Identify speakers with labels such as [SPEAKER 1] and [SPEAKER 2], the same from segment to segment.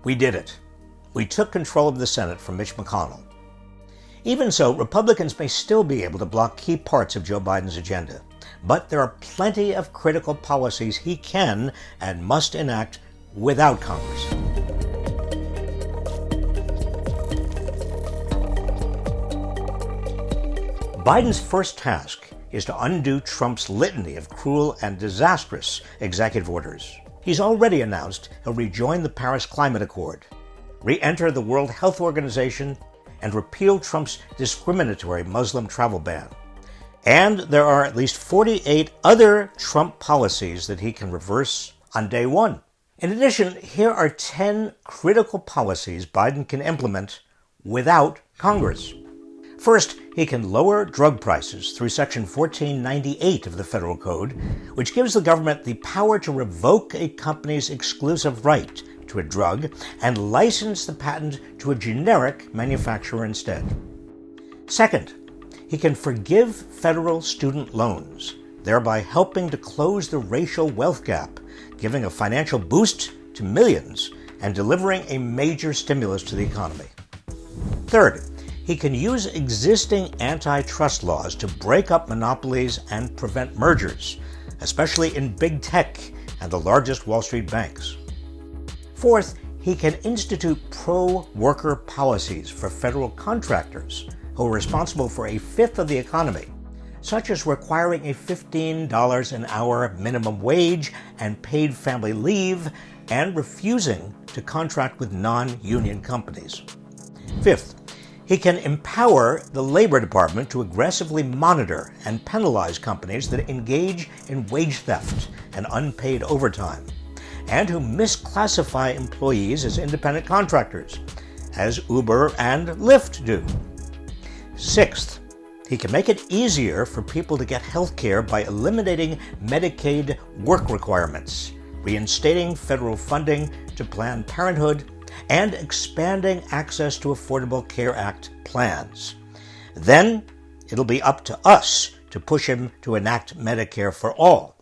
[SPEAKER 1] We did it. We took control of the Senate from Mitch McConnell. Even so, Republicans may still be able to block key parts of Joe Biden's agenda. But there are plenty of critical policies he can and must enact without Congress. Biden's first task is to undo Trump's litany of cruel and disastrous executive orders. He's already announced he'll rejoin the Paris Climate Accord, re-enter the World Health Organization, and repeal Trump's discriminatory Muslim travel ban. And there are at least 48 other Trump policies that he can reverse on day one. In addition, here are 10 critical policies Biden can implement without Congress. First, he can lower drug prices through Section 1498 of the Federal Code, which gives the government the power to revoke a company's exclusive right to a drug and license the patent to a generic manufacturer instead. Second, he can forgive federal student loans, thereby helping to close the racial wealth gap, giving a financial boost to millions and delivering a major stimulus to the economy. Third, he can use existing antitrust laws to break up monopolies and prevent mergers, especially in big tech and the largest Wall Street banks. Fourth, he can institute pro-worker policies for federal contractors who are responsible for a fifth of the economy, such as requiring a $15 an hour minimum wage and paid family leave, and refusing to contract with non-union companies. Fifth, he can empower the Labor Department to aggressively monitor and penalize companies that engage in wage theft and unpaid overtime, and who misclassify employees as independent contractors, as Uber and Lyft do. Sixth, he can make it easier for people to get health care by eliminating Medicaid work requirements, reinstating federal funding to Planned Parenthood, and expanding access to Affordable Care Act plans. Then it'll be up to us to push him to enact Medicare for all.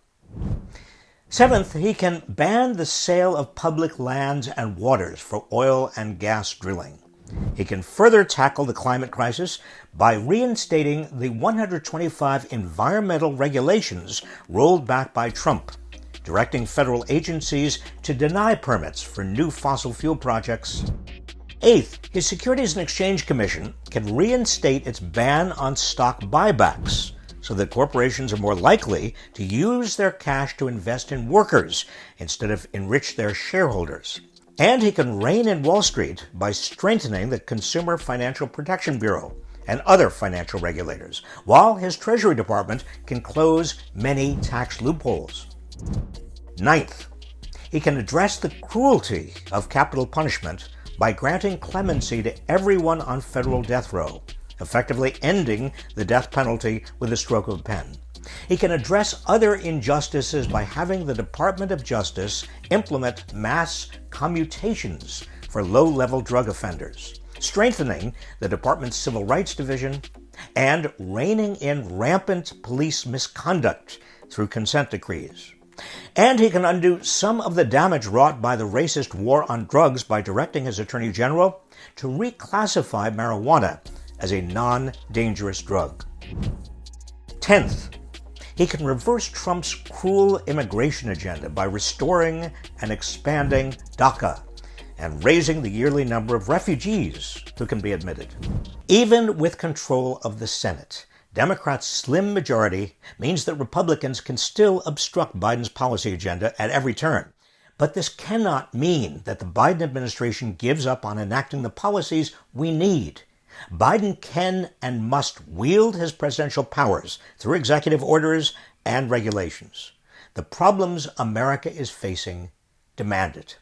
[SPEAKER 1] Seventh, he can ban the sale of public lands and waters for oil and gas drilling. He can further tackle the climate crisis by reinstating the 125 environmental regulations rolled back by Trump, directing federal agencies to deny permits for new fossil fuel projects. Eighth, his Securities and Exchange Commission can reinstate its ban on stock buybacks so that corporations are more likely to use their cash to invest in workers instead of enrich their shareholders. And he can rein in Wall Street by strengthening the Consumer Financial Protection Bureau and other financial regulators, while his Treasury Department can close many tax loopholes. Ninth, he can address the cruelty of capital punishment by granting clemency to everyone on federal death row, effectively ending the death penalty with a stroke of a pen. He can address other injustices by having the Department of Justice implement mass commutations for low-level drug offenders, strengthening the department's Civil Rights Division, and reining in rampant police misconduct through consent decrees. And he can undo some of the damage wrought by the racist war on drugs by directing his Attorney General to reclassify marijuana as a non-dangerous drug. 10th, he can reverse Trump's cruel immigration agenda by restoring and expanding DACA and raising the yearly number of refugees who can be admitted. Even with control of the Senate, Democrats' slim majority means that Republicans can still obstruct Biden's policy agenda at every turn. But this cannot mean that the Biden administration gives up on enacting the policies we need. Biden can and must wield his presidential powers through executive orders and regulations. The problems America is facing demand it.